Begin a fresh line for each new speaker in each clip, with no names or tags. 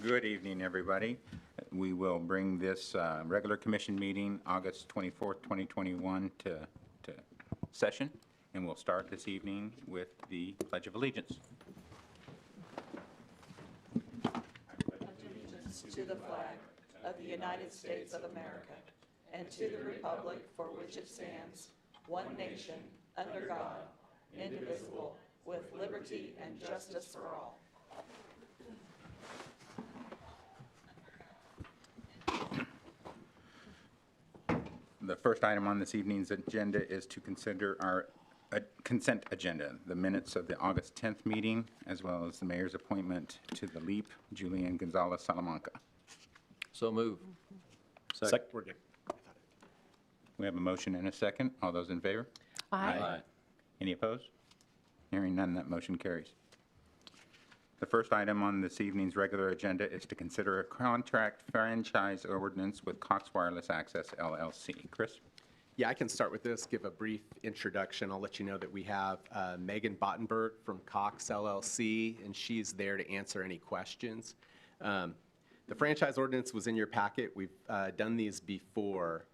Good evening, everybody. We will bring this regular commission meeting, August 24th, 2021, to session, and we'll start this evening with the Pledge of Allegiance.
Allegiance to the flag of the United States of America and to the republic for which it stands, one nation, under God, indivisible, with liberty and justice for all.
The first item on this evening's agenda is to consider our consent agenda, the minutes of the August 10th meeting, as well as the mayor's appointment to the LEAP, Julian Gonzalez-Salamanca.
So move.
Second. We're good.
We have a motion and a second. All those in favor?
Aye.
Any opposed? Hearing none, that motion carries. The first item on this evening's regular agenda is to consider a contract franchise ordinance with Cox Wireless Access, L.L.C. Chris?
Yeah, I can start with this, give a brief introduction. I'll let you know that we have Megan Bottenberg from Cox L.L.C., and she's there to answer any questions. The franchise ordinance was in your packet. We've done these before.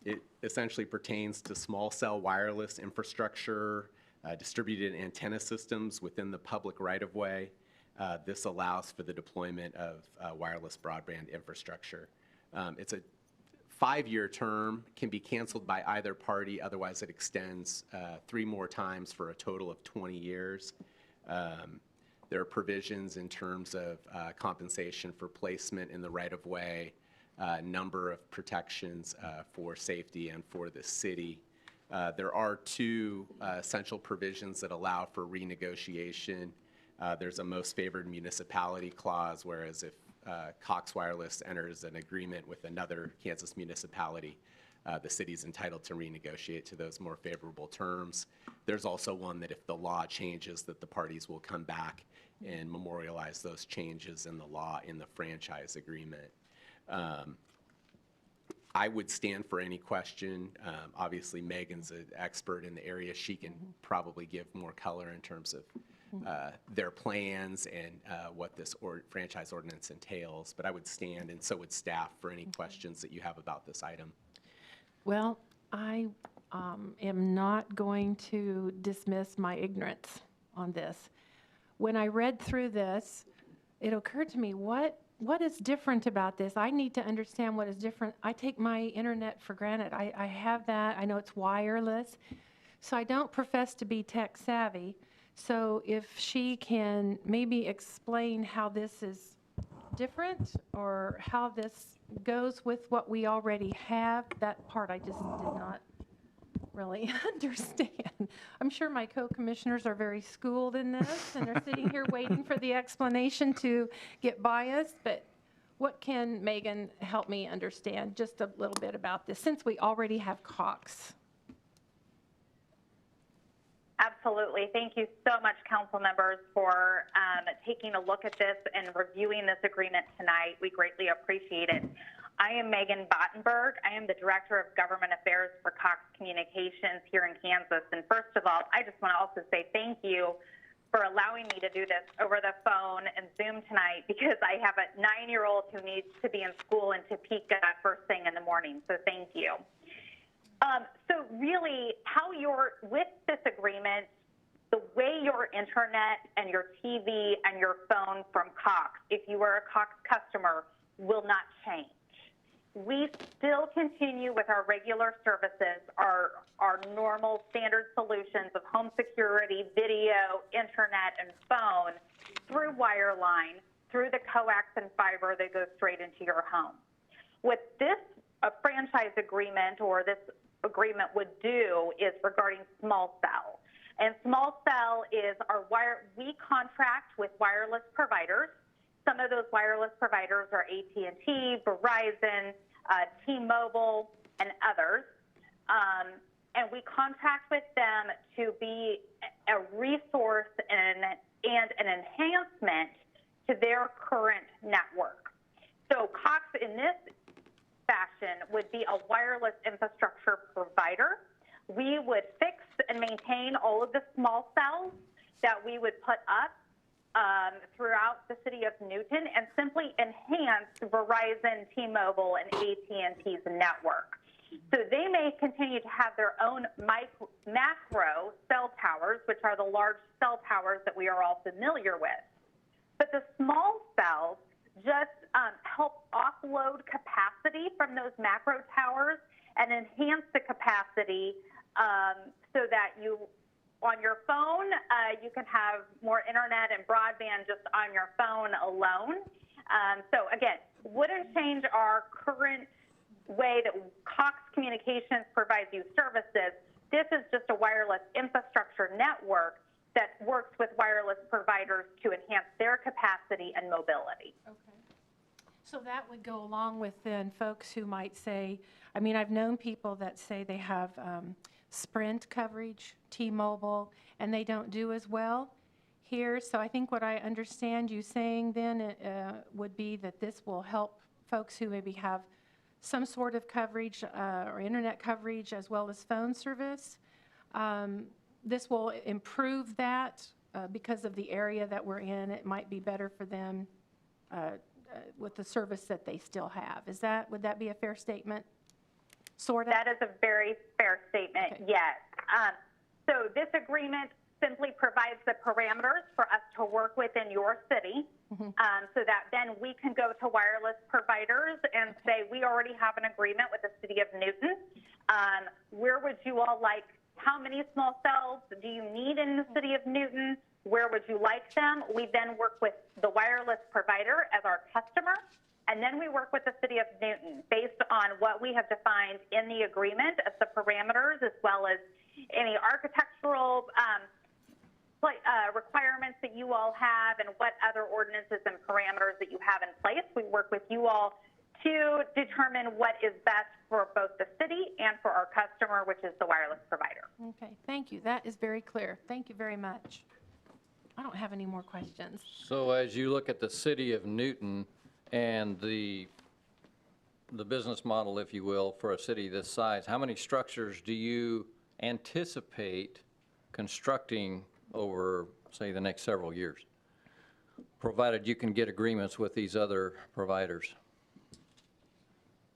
It essentially pertains to small cell wireless infrastructure, distributed antenna systems within the public right-of-way. This allows for the deployment of wireless broadband infrastructure. It's a 5-year term, can be canceled by either party, otherwise it extends 3 more times for a total of 20 years. There are provisions in terms of compensation for placement in the right-of-way, number of protections for safety and for the city. There are 2 essential provisions that allow for renegotiation. There's a most favored municipality clause, whereas if Cox Wireless enters an agreement with another Kansas municipality, the city's entitled to renegotiate to those more favorable terms. There's also one that if the law changes, that the parties will come back and memorialize those changes in the law in the franchise agreement. I would stand for any question. Obviously, Megan's an expert in the area. She can probably give more color in terms of their plans and what this franchise ordinance entails. But I would stand, and so would staff, for any questions that you have about this item.
Well, I am not going to dismiss my ignorance on this. When I read through this, it occurred to me, what is different about this? I need to understand what is different. I take my internet for granted. I have that. I know it's wireless. So I don't profess to be tech savvy. So if she can maybe explain how this is different or how this goes with what we already have, that part I just did not really understand. I'm sure my co-commissioners are very schooled in this and are sitting here waiting for the explanation to get by us, but what can Megan help me understand just a little bit about this, since we already have Cox?
Absolutely. Thank you so much, council members, for taking a look at this and reviewing this agreement tonight. We greatly appreciate it. I am Megan Bottenberg. I am the Director of Government Affairs for Cox Communications here in Kansas. And first of all, I just want to also say thank you for allowing me to do this over the phone and Zoom tonight, because I have a 9-year-old who needs to be in school in Topeka first thing in the morning. So thank you. So really, with this agreement, the way your internet and your TV and your phone from Cox, if you are a Cox customer, will not change. We still continue with our regular services, our normal standard solutions of home security, video, internet, and phone through wireline, through the coax and fiber that goes straight into your home. What this franchise agreement, or this agreement, would do is regarding small cell. And small cell is we contract with wireless providers. Some of those wireless providers are AT&T, Verizon, T-Mobile, and others. And we contract with them to be a resource and an enhancement to their current network. So Cox, in this fashion, would be a wireless infrastructure provider. We would fix and maintain all of the small cells that we would put up throughout the city of Newton and simply enhance Verizon, T-Mobile, and AT&T's network. So they may continue to have their own macro cell towers, which are the large cell towers that we are all familiar with. But the small cells just help offload capacity from those macro towers and enhance the capacity so that you, on your phone, you can have more internet and broadband just on your phone alone. So again, wouldn't change our current way that Cox Communications provides you services. This is just a wireless infrastructure network that works with wireless providers to enhance their capacity and mobility.
Okay. So that would go along with then folks who might say, I mean, I've known people that say they have Sprint coverage, T-Mobile, and they don't do as well here. So I think what I understand you saying then would be that this will help folks who maybe have some sort of coverage or internet coverage as well as phone service. This will improve that because of the area that we're in. It might be better for them with the service that they still have. Would that be a fair statement? Sort of?
That is a very fair statement,
Okay.
yes. So this agreement simply provides the parameters for us to work within your city so that then we can go to wireless providers and say, we already have an agreement with the city of Newton. Where would you all like, how many small cells do you need in the city of Newton? Where would you like them? We then work with the wireless provider as our customer, and then we work with the city of Newton based on what we have defined in the agreement as the parameters, as well as any architectural requirements that you all have and what other ordinances and parameters that you have in place. We work with you all to determine what is best for both the city and for our customer, which is the wireless provider.
Okay, thank you. That is very clear. Thank you very much. I don't have any more questions.
So as you look at the city of Newton and the business model, if you will, for a city this size, how many structures do you anticipate constructing over, say, the next several years, provided you can get agreements with these other providers?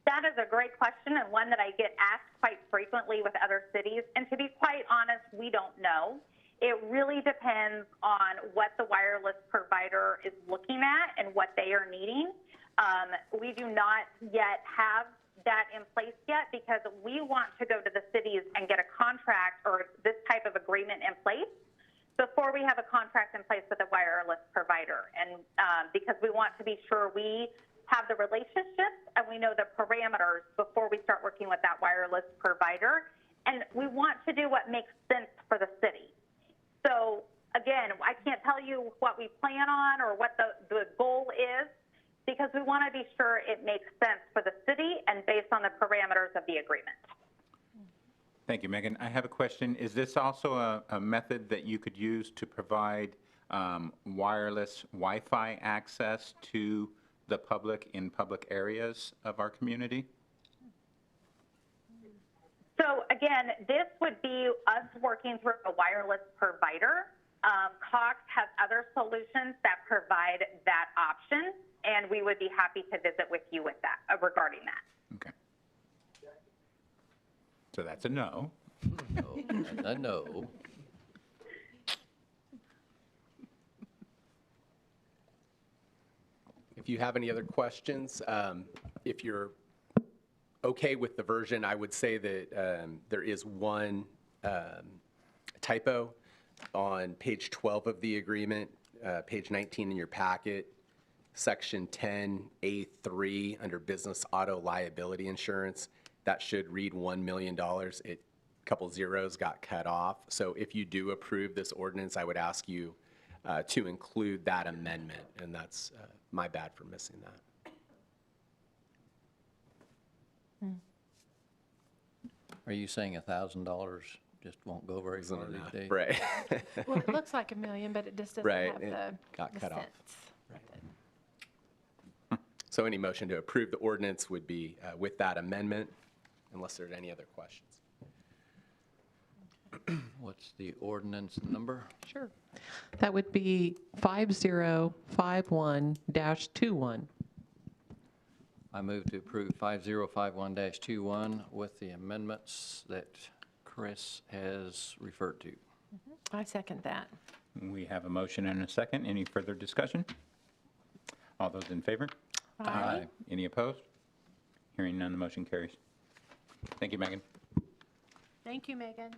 That is a great question and one that I get asked quite frequently with other cities. And to be quite honest, we don't know. It really depends on what the wireless provider is looking at and what they are needing. We do not yet have that in place yet because we want to go to the cities and get a contract or this type of agreement in place before we have a contract in place with a wireless provider. And because we want to be sure we have the relationships and we know the parameters before we start working with that wireless provider. And we want to do what makes sense for the city. So again, I can't tell you what we plan on or what the goal is because we want to be sure it makes sense for the city and based on the parameters of the agreement.
Thank you, Megan. I have a question. Is this also a method that you could use to provide wireless Wi-Fi access to the public in public areas of our community?
So again, this would be us working through a wireless provider. Cox has other solutions that provide that option, and we would be happy to visit with you with that regarding that.
Okay. So that's a no.
No, no.
If you have any other questions, if you're okay with the version, I would say that there is one typo on page 12 of the agreement, page 19 in your packet, section 10A3 under business auto liability insurance. That should read $1 million. A couple zeros got cut off. So if you do approve this ordinance, I would ask you to include that amendment, and that's my bad for missing that.
Are you saying $1,000 just won't go very far these days?
Right.
Well, it looks like $1 million, but it just doesn't
Right,
have
it
the
got cut off.
cents.
So any motion to approve the ordinance would be with that amendment, unless there's any other questions.
What's the ordinance number?
Sure. That would be 5051-21.
I move to approve 5051-21 with the amendments that Chris has referred to.
I second that.
We have a motion and a second. Any further discussion? All those in favor?
Aye.
Any opposed? Hearing none, the motion carries. Thank you, Megan.
Thank you, Megan.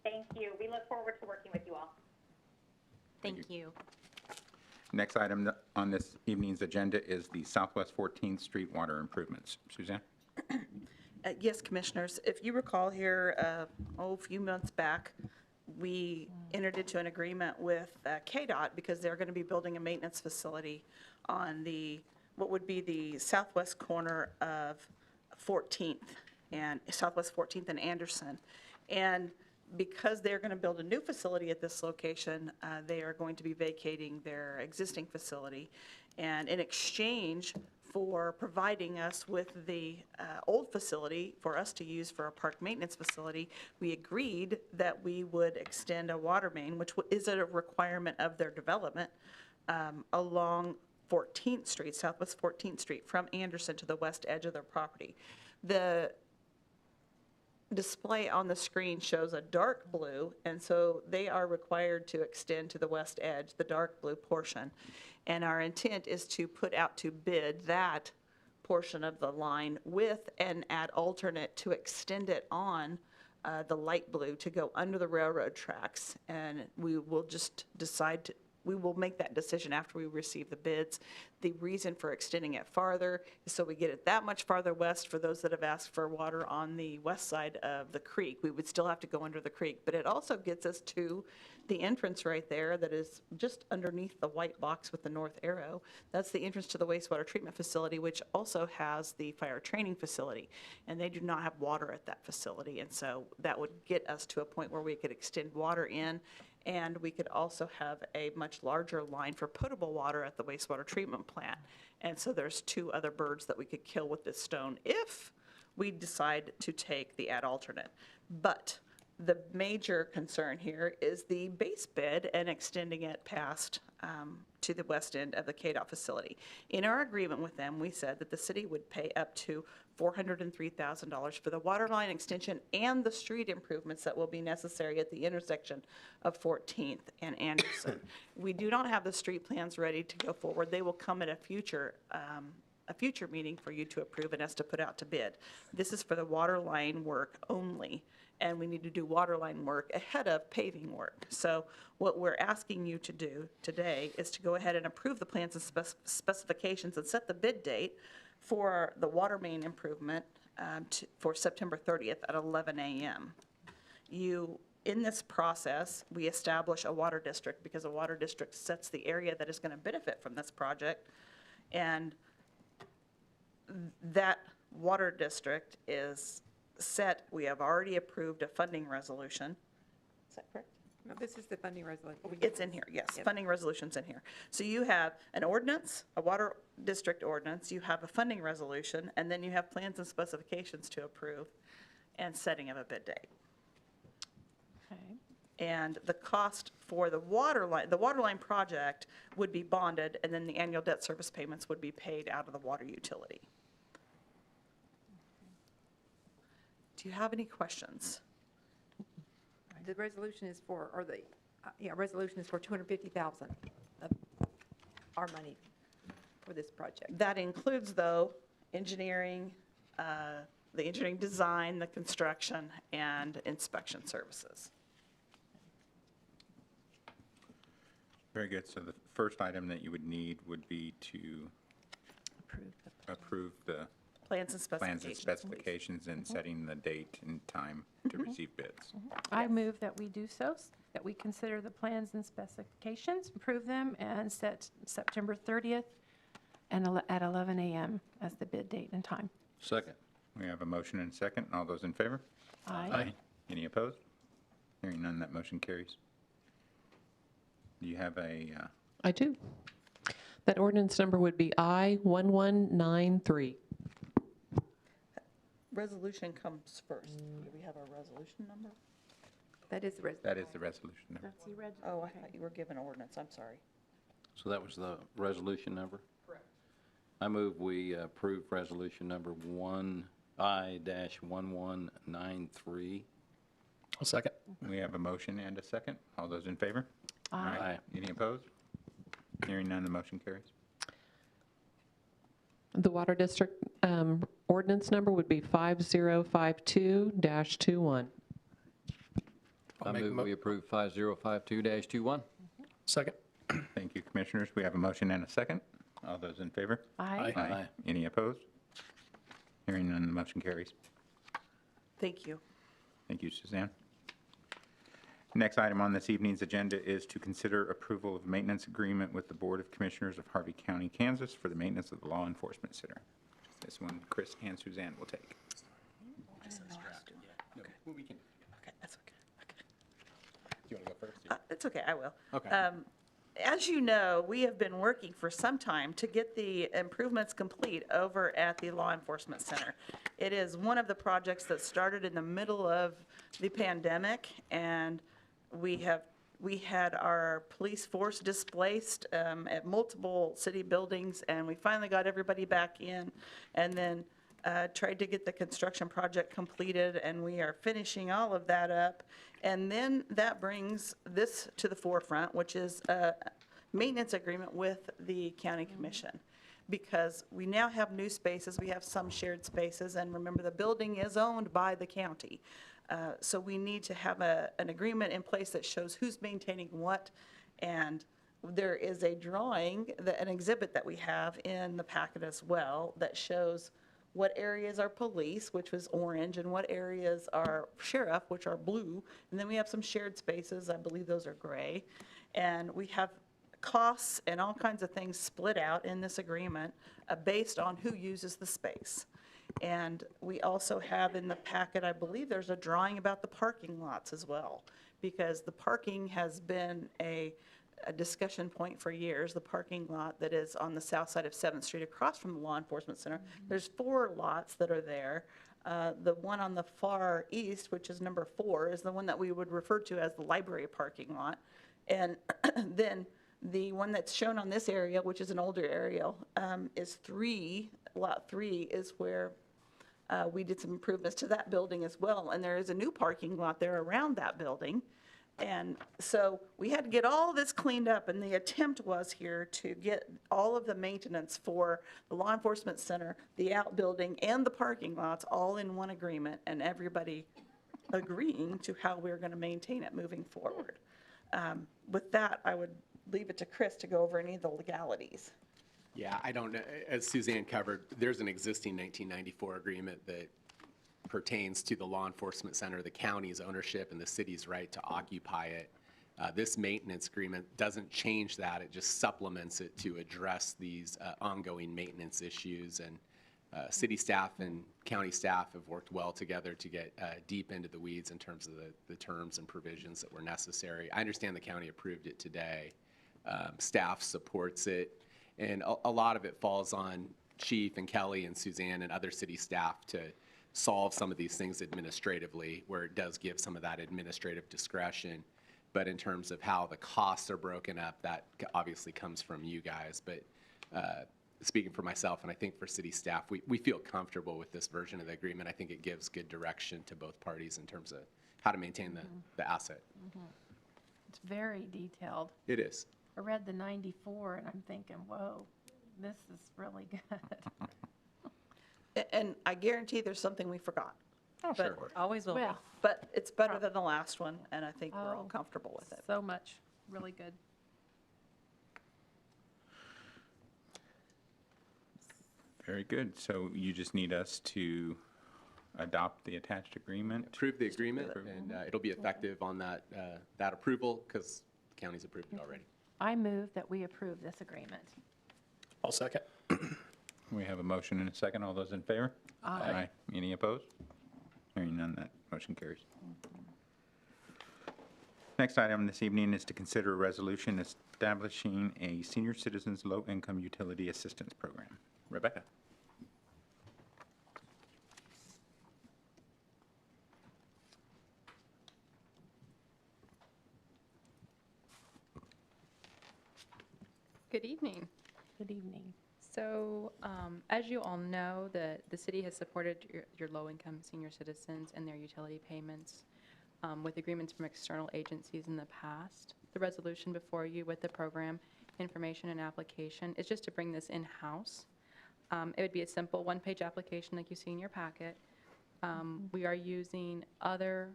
Thank you. We look forward to working with you all.
Thank you.
Next item on this evening's agenda is the Southwest 14th Street water improvements. Suzanne?
Yes, Commissioners, if you recall here, a few months back, we entered into an agreement with KDOT because they're going to be building a maintenance facility on what would be the southwest corner of 14th and Southwest 14th and Anderson. And because they're going to build a new facility at this location, they are going to be vacating their existing facility. And in exchange for providing us with the old facility for us to use for a park maintenance facility, we agreed that we would extend a water main, which is a requirement of their development, along 14th Street, Southwest 14th Street, from Anderson to the west edge of their property. The display on the screen shows a dark blue, and so they are required to extend to the west edge, the dark blue portion. And our intent is to put out to bid that portion of the line with an ad alternate to extend it on the light blue to go under the railroad tracks. And we will just we will make that decision after we receive the bids. The reason for extending it farther is so we get it that much farther west for those that have asked for water on the west side of the creek. We would still have to go under the creek, but it also gets us to the entrance right there that is just underneath the white box with the north arrow. That's the entrance to the wastewater treatment facility, which also has the fire training facility. And they do not have water at that facility. And so that would get us to a point where we could extend water in, and we could also have a much larger line for potable water at the wastewater treatment plant. And so there's two other birds that we could kill with this stone if we decide to take the ad alternate. But the major concern here is the base bid and extending it past to the west end of the KDOT facility. In our agreement with them, we said that the city would pay up to $403,000 for the water line extension and the street improvements that will be necessary at the intersection of 14th and Anderson. We do not have the street plans ready to go forward. They will come at a future meeting for you to approve and us to put out to bid. This is for the water line work only, and we need to do water line work ahead of paving work. So what we're asking you to do today is to go ahead and approve the plans and specifications and set the bid date for the water main improvement for September 30th at 11 a.m. In this process, we establish a water district because a water district sets the area that is going to benefit from this project. And that water district is set. We have already approved a funding resolution. Is that correct?
No, this is the funding resolution.
It's in here, yes.
Yep.
Funding resolution's in here. So you have an ordinance, a water district ordinance, you have a funding resolution, and then you have plans and specifications to approve and setting of a bid date.
Okay.
And the cost for the water line project would be bonded, and then the annual debt service payments would be paid out of the water utility. Do you have any questions?
The resolution is for, resolution is for $250,000 of our money for this project.
That includes, though, engineering, the engineering design, the construction, and inspection services.
Very good. So the first item that you would need would be to approve the
Plans and
plans and
specifications, please.
specifications and setting the date and time to receive bids.
I move that we do so, that we consider the plans and specifications, approve them, and set September 30th and at 11 a.m. as the bid date and time.
Second.
We have a motion and a second. All those in favor?
Aye.
Any opposed? Hearing none, that motion carries. Do you have a,
I do. That ordinance number would be I-1193.
Resolution comes first. Do we have a resolution number?
That is the resolution.
That is the resolution number.
That's the red.
Oh, I thought you were given ordinance, I'm sorry.
So that was the resolution number? Correct. I move we approve resolution number 1I-1193.
I'll second.
We have a motion and a second. All those in favor?
Aye.
Any opposed? Hearing none, the motion carries.
The Water District ordinance number would be 5052-21.
I
make a
move we approve 5052-21.
Second.
Thank you, Commissioners. We have a motion and a second. All those in favor?
Aye.
Aye.
Any opposed? Hearing none, the motion carries.
Thank you.
Thank you, Suzanne. Next item on this evening's agenda is to consider approval of maintenance agreement with the Board of Commissioners of Harvey County, Kansas for the maintenance of the Law Enforcement Center. This one, Chris and Suzanne will take.
Okay, that's okay. Okay.
Do you want to go first?
It's okay, I will.
Okay.
As you know, we have been working for some time to get the improvements complete over at the Law Enforcement Center. It is one of the projects that started in the middle of the pandemic, and we had our police force displaced at multiple city buildings, and we finally got everybody back in, and then tried to get the construction project completed, and we are finishing all of that up. And then that brings this to the forefront, which is a maintenance agreement with the county commission. Because we now have new spaces, we have some shared spaces, and remember, the building is owned by the county. So we need to have an agreement in place that shows who's maintaining what, and there is a drawing, an exhibit that we have in the packet as well that shows what areas are police, which was orange, and what areas are sheriff, which are blue. And then we have some shared spaces, I believe those are gray. And we have costs and all kinds of things split out in this agreement based on who uses the space. And we also have in the packet, I believe there's a drawing about the parking lots as well, because the parking has been a discussion point for years, the parking lot that is on the south side of 7th Street across from the Law Enforcement Center. There's 4 lots that are there. The one on the far east, which is number 4, is the one that we would refer to as the library parking lot. And then the one that's shown on this area, which is an older aerial, is 3. Lot 3 is where we did some improvements to that building as well. And there is a new parking lot there around that building. And so we had to get all of this cleaned up, and the attempt was here to get all of the maintenance for the Law Enforcement Center, the outbuilding, and the parking lots all in one agreement, and everybody agreeing to how we're going to maintain it moving forward. With that, I would leave it to Chris to go over any of the legalities.
Yeah, I don't know, as Suzanne covered, there's an existing 1994 agreement that pertains to the Law Enforcement Center, the county's ownership and the city's right to occupy it. This maintenance agreement doesn't change that, it just supplements it to address these ongoing maintenance issues. And city staff and county staff have worked well together to get deep into the weeds in terms of the terms and provisions that were necessary. I understand the county approved it today. Staff supports it, and a lot of it falls on Chief and Kelly and Suzanne and other city staff to solve some of these things administratively, where it does give some of that administrative discretion. But in terms of how the costs are broken up, that obviously comes from you guys. But speaking for myself, and I think for city staff, we feel comfortable with this version of the agreement. I think it gives good direction to both parties in terms of how to maintain the asset.
It's very detailed.
It is.
I read the 94 and I'm thinking, whoa, this is really good.
And I guarantee there's something we forgot.
Oh,
But-
sure.
Always will be.
Well,
But it's better than the last one, and I think we're all
Oh.
comfortable with it.
so much, really good.
Very good. So you just need us to adopt the attached agreement?
Approve the agreement, and it'll be effective on that approval because the county's approved it already.
I move that we approve this agreement.
I'll second.
We have a motion and a second. All those in favor?
Aye.
Any opposed? Hearing none, that motion carries. Next item this evening is to consider a resolution establishing a senior citizens low-income utility assistance program. Rebecca?
Good evening.
Good evening.
So, as you all know, the city has supported your low-income senior citizens and their utility payments with agreements from external agencies in the past. The resolution before you with the program information and application is just to bring this in-house. It would be a simple one-page application like you see in your packet. We are using other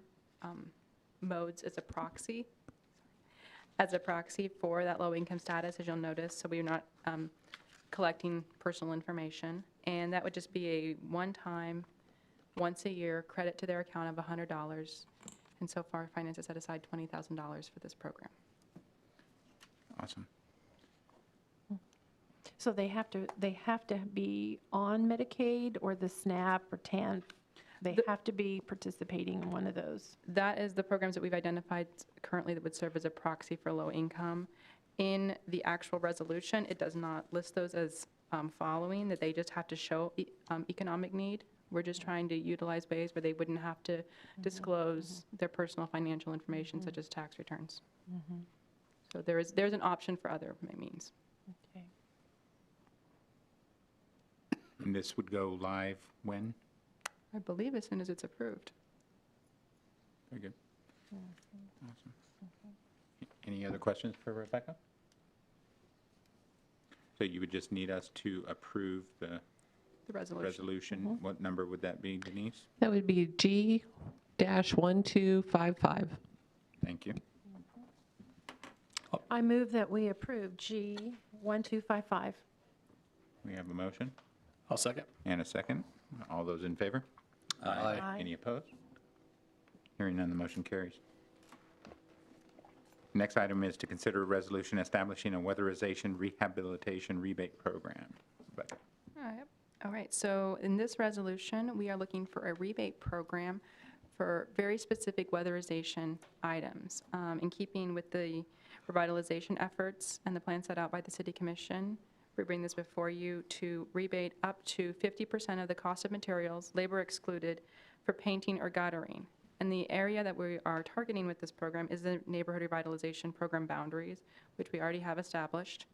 modes as a proxy for that low-income status, as you'll notice, so we're not collecting personal information. And that would just be a one-time, once-a-year credit to their account of $100. And so far, finance has set aside $20,000 for this program.
Awesome.
So they have to be on Medicaid or the SNAP or TAN? They have to be participating in one of those.
That is the programs that we've identified currently that would serve as a proxy for low income. In the actual resolution, it does not list those as following, that they just have to show economic need. We're just trying to utilize ways where they wouldn't have to disclose their personal financial information, such as tax returns. So there's an option for other means.
Okay.
And this would go live when?
I believe as soon as it's approved.
Very good. Awesome. Any other questions for Rebecca? So you would just need us to approve the
The resolution.
resolution. What number would that be, Denise?
That would be G-1255.
Thank you.
I move that we approve G1255.
We have a motion
I'll second.
and a second. All those in favor?
Aye.
Any opposed? Hearing none, the motion carries. Next item is to consider a resolution establishing a weatherization rehabilitation rebate program. Rebecca.
All right, so in this resolution, we are looking for a rebate program for very specific weatherization items. In keeping with the revitalization efforts and the plan set out by the City Commission, we bring this before you to rebate up to 50% of the cost of materials, labor excluded, for painting or guttering. And the area that we are targeting with this program is the neighborhood revitalization program boundaries, which we already have established.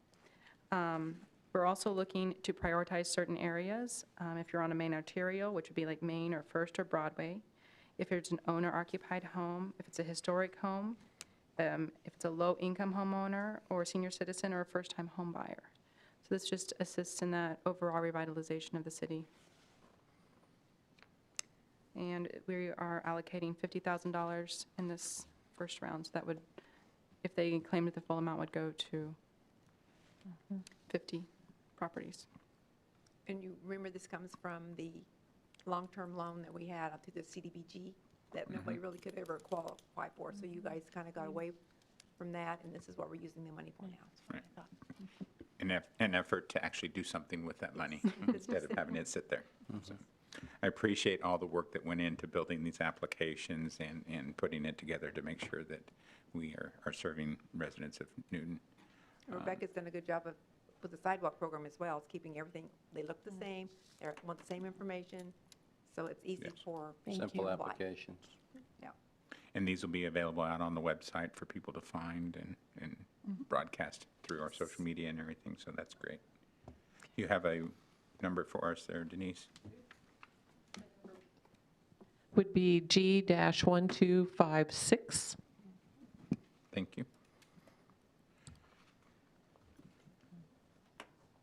We're also looking to prioritize certain areas. If you're on a main arterial, which would be like Main or First or Broadway, if it's an owner-occupied home, if it's a historic home, if it's a low-income homeowner or a senior citizen or a first-time home buyer. So this just assists in that overall revitalization of the city. And we are allocating $50,000 in this first round. So that would, if they claimed the full amount, would go to 50 properties.
And you remember this comes from the long-term loan that we had up to the CDBG that nobody really could ever qualify for. So you guys kind of got away from that, and this is what we're using the money for now.
Right. An effort to actually do something with that money instead of having it sit there. So, I appreciate all the work that went into building these applications and putting it together to make sure that we are serving residents of Newton.
Rebecca's done a good job with the sidewalk program as well. It's keeping everything, they look the same, they want the same information, so it's easy
Yes.
for.
Simple
to apply.
applications.
Yeah.
And these will be available out on the website for people to find and broadcast through our social media and everything, so that's great. You have a number for us there, Denise?
Would be G-1256.
Thank you.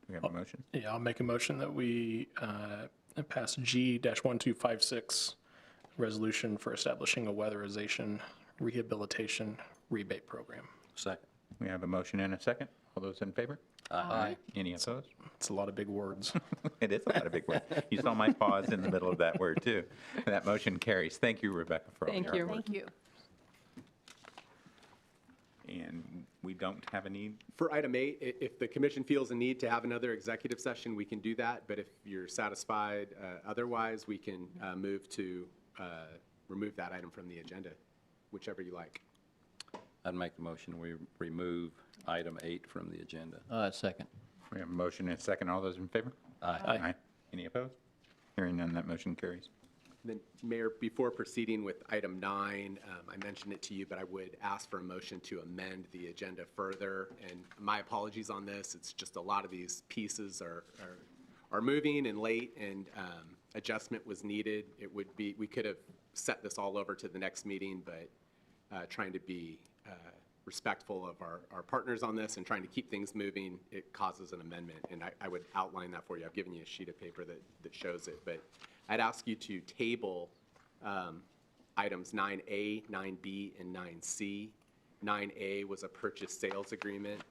Do we have a motion?
Yeah, I'll make a motion that we pass G-1256, resolution for establishing a weatherization rehabilitation rebate program.
Second.
We have a motion and a second. All those in favor?
Aye.
Any opposed?
It's a lot of big words.
It is a lot of big words. You saw my pause in the middle of that word, too. That motion carries. Thank you, Rebecca, for all
Thank
your
you.
hard work.
Thank you.
And we don't have a need?
For item 8, if the commission feels a need to have another executive session, we can do that. But if you're satisfied otherwise, we can move to remove that item from the agenda, whichever you like.
I'd make the motion, we remove item 8 from the agenda. Second.
We have a motion and a second. All those in favor?
Aye.
Any opposed? Hearing none, that motion carries.
Then, Mayor, before proceeding with item 9, I mentioned it to you, but I would ask for a motion to amend the agenda further. And my apologies on this. It's just a lot of these pieces are moving and late, and adjustment was needed. It would be, we could have set this all over to the next meeting, but trying to be respectful of our partners on this and trying to keep things moving, it causes an amendment. And I would outline that for you. I've given you a sheet of paper that shows it. But I'd ask you to table items 9A, 9B, and 9C. 9A was a purchase sales agreement.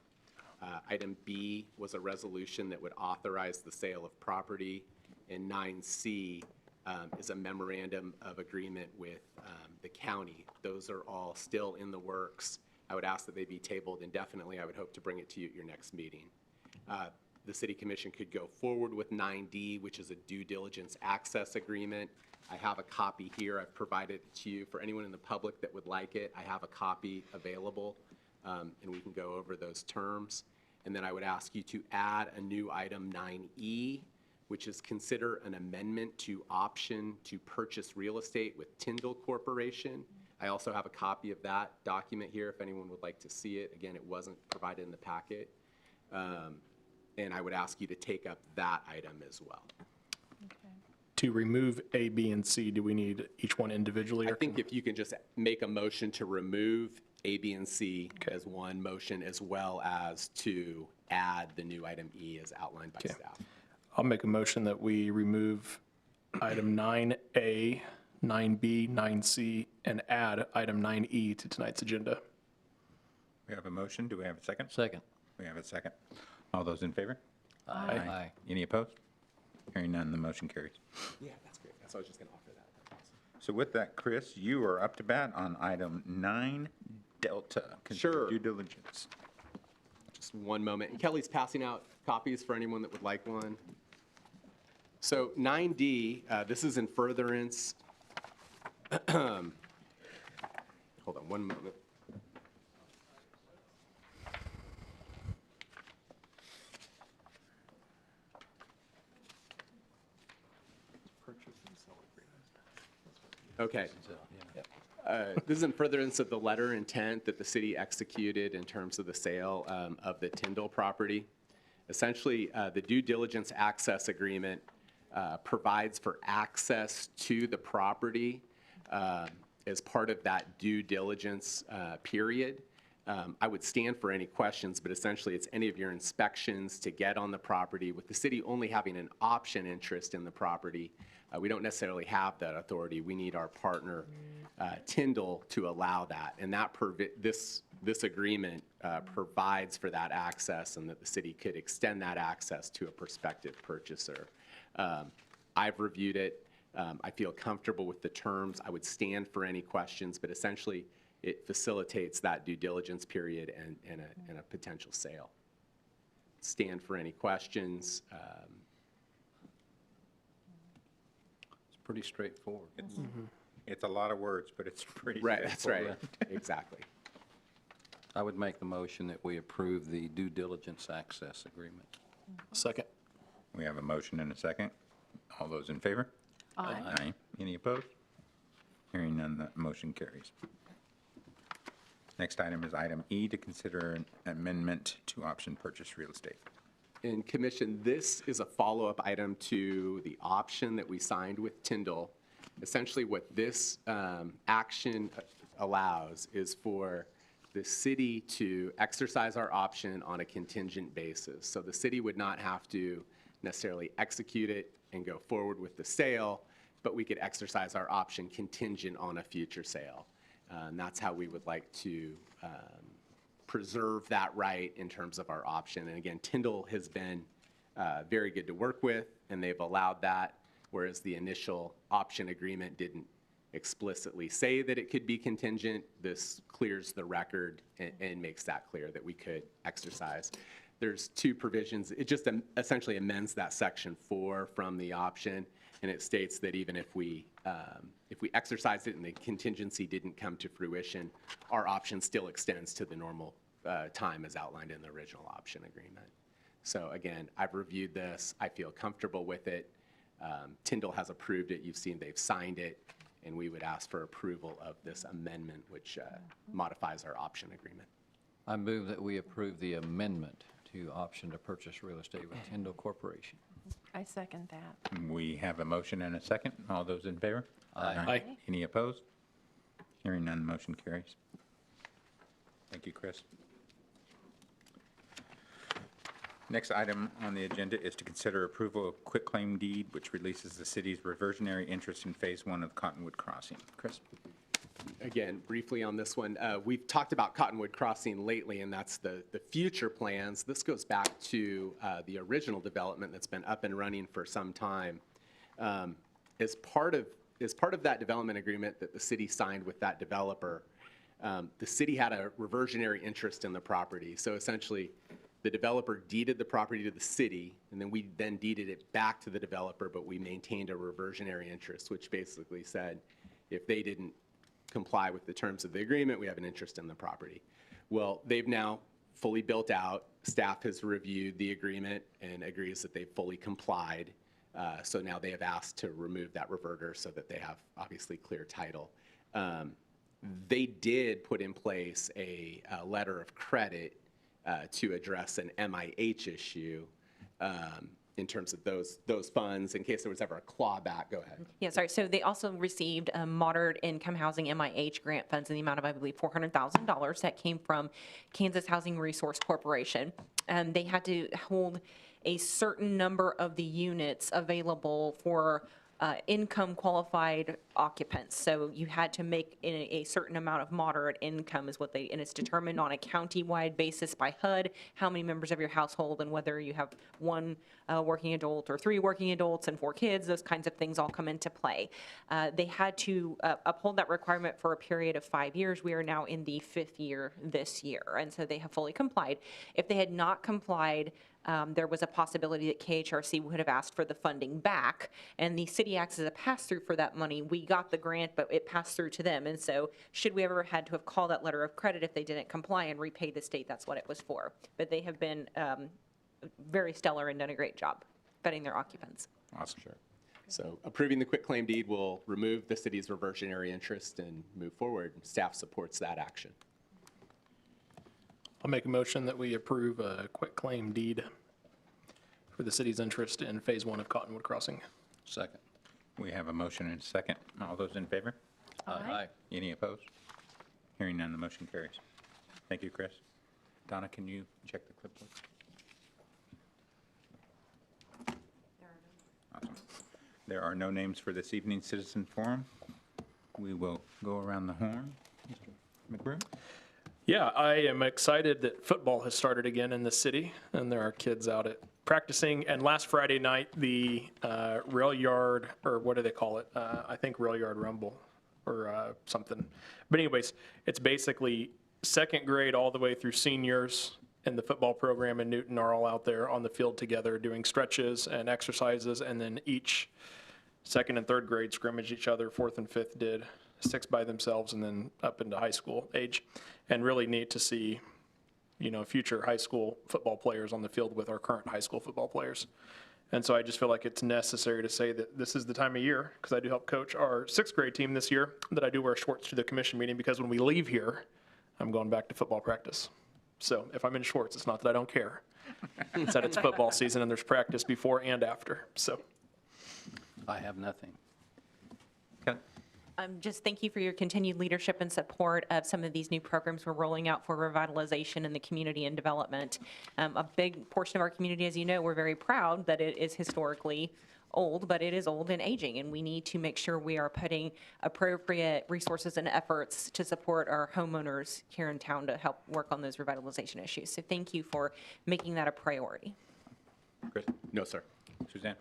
Item B was a resolution that would authorize the sale of property. And 9C is a memorandum of agreement with the county. Those are all still in the works. I would ask that they be tabled indefinitely. I would hope to bring it to you at your next meeting. The City Commission could go forward with 9D, which is a due diligence access agreement. I have a copy here. I've provided it to you. For anyone in the public that would like it, I have a copy available, and we can go over those terms. And then I would ask you to add a new item 9E, which is consider an amendment to option to purchase real estate with Tyndall Corporation. I also have a copy of that document here if anyone would like to see it. Again, it wasn't provided in the packet. And I would ask you to take up that item as well.
To remove A, B, and C, do we need each one individually?
I
or
think if you can just make a motion to remove A, B, and C as one motion, as well as to add the new item E as outlined by staff.
I'll make a motion that we remove item 9A, 9B, 9C, and add item 9E to tonight's agenda.
We have a motion. Do we have a second?
Second.
We have a second. All those in favor?
Aye.
Any opposed? Hearing none, the motion carries.
Yeah, that's great. That's what I was just going to offer that.
So with that, Chris, you are up to bat on item 9 Delta. Consider
Sure.
Due diligence.
Just one moment. And Kelly's passing out copies for anyone that would like one. So 9D, this is in furtherance. Hold on one moment. Okay. This is in furtherance of the letter intent that the city executed in terms of the sale of the Tyndall property. Essentially, the due diligence access agreement provides for access to the property as part of that due diligence period. I would stand for any questions, but essentially it's any of your inspections to get on the property. With the city only having an option interest in the property, we don't necessarily have that authority. We need our partner, Tyndall, to allow that. And that this agreement provides for that access, and that the city could extend that access to a prospective purchaser. I've reviewed it. I feel comfortable with the terms. I would stand for any questions, but essentially it facilitates that due diligence period and a potential sale. Stand for any questions.
It's pretty straightforward.
It's a lot of words, but it's pretty
Right, that's right.
straightforward.
Exactly.
I would make the motion that we approve the due diligence access agreement.
Second.
We have a motion and a second. All those in favor?
Aye.
Any opposed? Hearing none, the motion carries. Next item is item E, to consider an amendment to option purchase real estate.
And Commission, this is a follow-up item to the option that we signed with Tyndall. Essentially, what this action allows is for the city to exercise our option on a contingent basis. So the city would not have to necessarily execute it and go forward with the sale, but we could exercise our option contingent on a future sale. And that's how we would like to preserve that right in terms of our option. And again, Tyndall has been very good to work with, and they've allowed that, whereas the initial option agreement didn't explicitly say that it could be contingent. This clears the record and makes that clear that we could exercise. There's two provisions. It just essentially amends that section 4 from the option, and it states that even if we exercised it and the contingency didn't come to fruition, our option still extends to the normal time as outlined in the original option agreement. So again, I've reviewed this. I feel comfortable with it. Tyndall has approved it. You've seen they've signed it, and we would ask for approval of this amendment, which modifies our option agreement.
I move that we approve the amendment to option to purchase real estate with Tyndall Corporation.
I second that.
We have a motion and a second. All those in favor?
Aye.
Any opposed? Hearing none, motion carries. Thank you, Chris. Next item on the agenda is to consider approval of quitclaim deed, which releases the city's reversionary interest in Phase 1 of Cottonwood Crossing. Chris?
Again, briefly on this one, we've talked about Cottonwood Crossing lately, and that's the future plans. This goes back to the original development that's been up and running for some time. As part of that development agreement that the city signed with that developer, the city had a reversionary interest in the property. So essentially, the developer deeded the property to the city, and then we then deeded it back to the developer, but we maintained a reversionary interest, which basically said if they didn't comply with the terms of the agreement, we have an interest in the property. Well, they've now fully built out. Staff has reviewed the agreement and agrees that they've fully complied. So now they have asked to remove that reverter so that they have obviously clear title. They did put in place a letter of credit to address an MIH issue in terms of those funds, in case there was ever a clawback. Go ahead.
Yeah, sorry. So they also received moderate income housing MIH grant funds in the amount of, I believe, $400,000 that came from Kansas Housing Resource Corporation. They had to hold a certain number of the units available for income qualified occupants. So you had to make a certain amount of moderate income is what they, and it's determined on a county-wide basis by HUD, how many members of your household and whether you have one working adult or 3 working adults and 4 kids, those kinds of things all come into play. They had to uphold that requirement for a period of 5 years. We are now in the 5th year this year, and so they have fully complied. If they had not complied, there was a possibility that KHRC would have asked for the funding back, and the city acts as a pass-through for that money. We got the grant, but it passed through to them, and so should we ever had to have called that letter of credit if they didn't comply and repay the state, that's what it was for. But they have been very stellar and done a great job vetting their occupants.
Awesome. Sure.
So approving the quitclaim deed will remove the city's reversionary interest and move forward. Staff supports that action.
I'll make a motion that we approve a quitclaim deed for the city's interest in Phase 1 of Cottonwood Crossing.
Second.
We have a motion and a second. All those in favor?
Aye.
Any opposed? Hearing none, the motion carries. Thank you, Chris. Donna, can you check the clipboard? Awesome. There are no names for this evening's citizen forum. We will go around the horn. Mr. McBroom?
Yeah, I am excited that football has started again in the city, and there are kids out at practicing. And last Friday night, the rail yard, or what do they call it? I think rail yard rumble or something. But anyways, it's basically 2nd grade all the way through seniors in the football program in Newton are all out there on the field together doing stretches and exercises, and then each 2nd and 3rd grade scrimmage each other. 4th and 5th did 6 by themselves, and then up into high school age. And really neat to see, you know, future high school football players on the field with our current high school football players. And so I just feel like it's necessary to say that this is the time of year, because I do help coach our 6th grade team this year, that I do wear shorts to the commission meeting, because when we leave here, I'm going back to football practice. So if I'm in shorts, it's not that I don't care. It's that it's football season and there's practice before and after. So
I have nothing.
Ken?
Just thank you for your continued leadership and support of some of these new programs we're rolling out for revitalization in the community and development. A big portion of our community, as you know, we're very proud that it is historically old, but it is old and aging, and we need to make sure we are putting appropriate resources and efforts to support our homeowners here in town to help work on those revitalization issues. So thank you for making that a priority.
Chris?
No, sir.
Suzanne?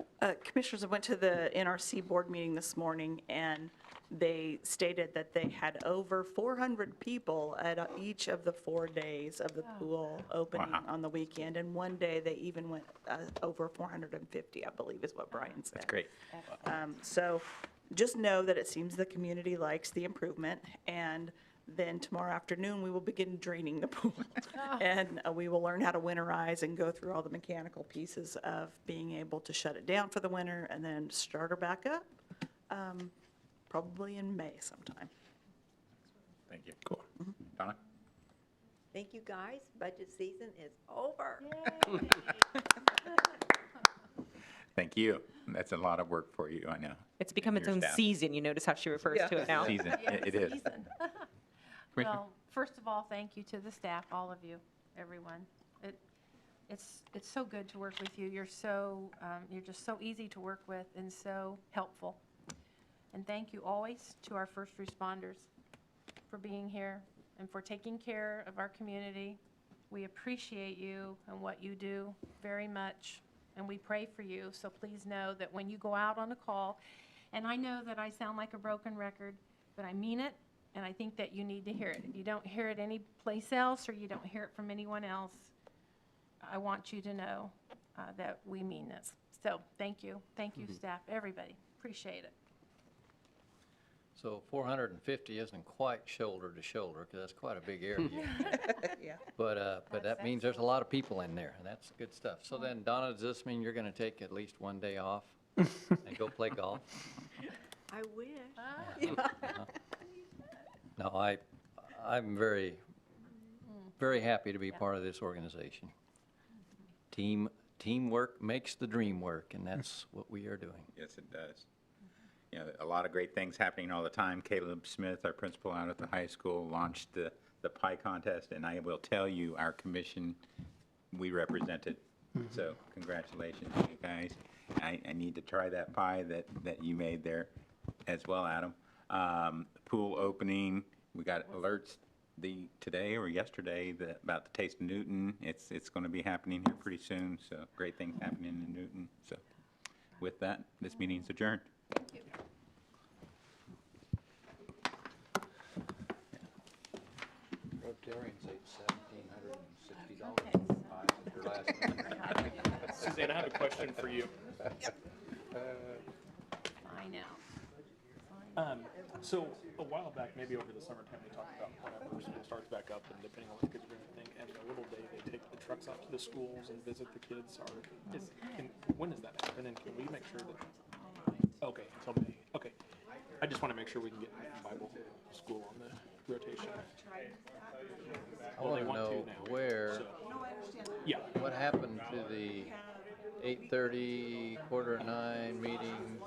Commissioners, I went to the NRC board meeting this morning, and they stated that they had over 400 people at each of the 4 days of the pool opening on the weekend. And one day they even went over 450, I believe is what Brian said.
That's great.
So just know that it seems the community likes the improvement, and Then tomorrow afternoon, we will begin draining the pool. And we will learn how to winterize and go through all the mechanical pieces of being able to shut it down for the winter and then start her back up, probably in May sometime.
Thank you.
Cool.
Donna?
Thank you, guys. Budget season is over.
Thank you. That's a lot of work for you, I know.
It's become its
Your
own
staff.
season. You notice how she refers to it now.
Season, it is.
Season.
Commissioner?
Well, first of all, thank you to the staff, all of you, everyone. It's so good to work with you. You're just so easy to work with and so helpful. And thank you always to our first responders for being here and for taking care of our community. We appreciate you and what you do very much, and we pray for you. So please know that when you go out on a call, and I know that I sound like a broken record, but I mean it, and I think that you need to hear it. If you don't hear it anyplace else or you don't hear it from anyone else, I want you to know that we mean this. So thank you. Thank you, staff, everybody. Appreciate it.
So 450 isn't quite shoulder to shoulder, because that's quite a big area.
Yeah.
But that means there's a lot of people in there, and that's good stuff. So then, Donna, does this mean you're going to take at least one day off and go play golf?
I wish.
No, I'm very, very happy to be part of this organization. Teamwork makes the dream work, and that's what we are doing.
Yes, it does. You know, a lot of great things happening all the time. Caleb Smith, our principal out at the high school, launched the pie contest, and I will tell you, our commission, we represented. So congratulations to you guys. I need to try that pie that you made there as well, Adam. Pool opening, we got alerts today or yesterday about the Taste of Newton. It's going to be happening here pretty soon, so great things happening in Newton. So with that, this meeting's adjourned.
Thank you.
Rotarians ate $1,760
Suzanne, I have a question for you.
I know.
So a while back, maybe over the summertime, they talked about whenever school starts back up and depending on what the kids are doing, and everything, and the little day they take the trucks out to the schools and visit the kids. When does that happen? And can we make sure that? Okay, until May. Okay, I just want to make sure we can get Bible school on the rotation.
I want to know where,
Yeah.
what happened to the 8:30, 8:45 meetings